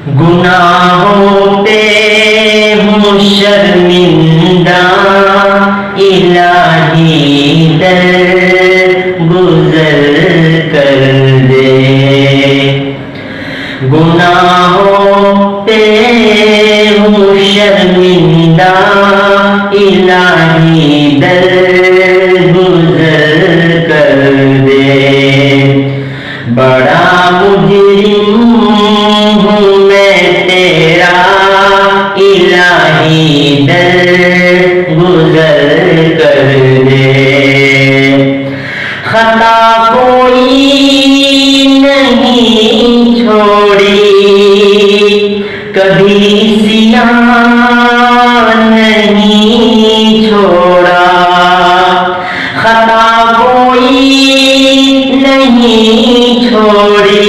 گناہوں پہ ہوں شرمندہ، الہی در گزر کر دے۔ گناہوں پہ ہوں شرمندہ، الہی در گزر کر دے۔ بڑا مجرم ہوں میں تیرا، الہی در گزر کر دے۔ خطا کوئی نہیں چھوڑی، کبھی سیاہ نہیں چھوڑا۔ خطا کوئی نہیں چھوڑی،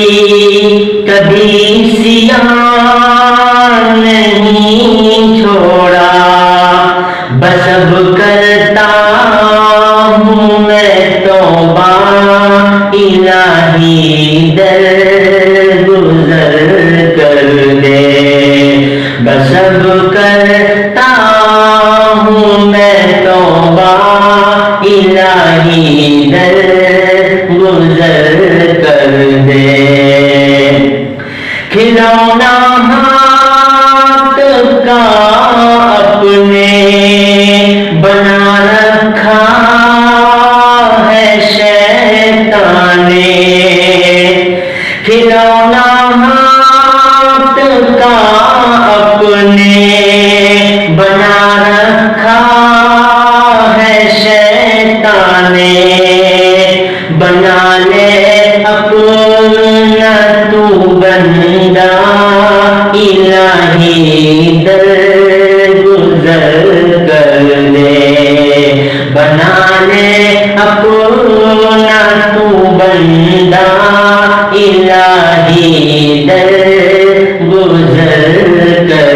کبھی سیاہ نہیں چھوڑا۔ بس اب کرتا ہوں میں توبہ، الہی در گزر کر دے۔ بس اب کرتا ہوں میں توبہ، الہی در گزر کر دے۔ کھلونا ہاتھ کا اپنے بنا رکھا ہے شیطان نے۔ کھلونا ہاتھ کا اپنے بنا رکھا ہے شیطان نے۔ بنا لے اپنا تو بندہ، الہی در گزر کر دے۔ بنا لے اپنا تو بندہ، الہی در گزر کر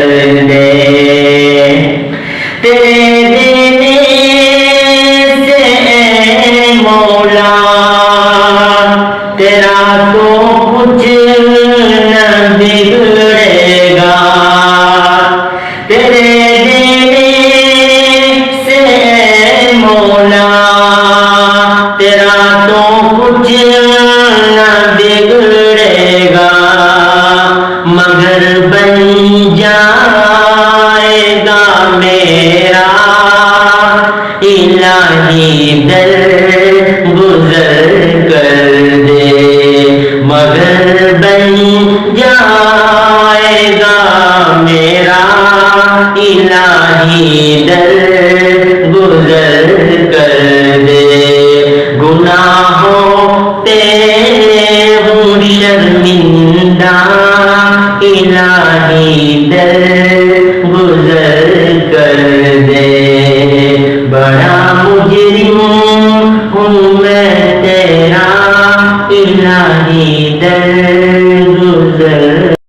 دے۔ تیرے دینے سے اے مولا، تیرا تو کچھ نہ بگڑے گا۔ تیرے دینے سے اے مولا، تیرا تو کچھ نہ بگڑے گا، مگر بن جائے گا میرا، الہی در گزر کر دے۔ مگر بن جائے گا میرا، الہی در گزر کر دے۔ گناہوں پہ ہوں شرمندہ، الہی در گزر کر دے۔ بڑا مجرم ہوں میں تیرا، الہی در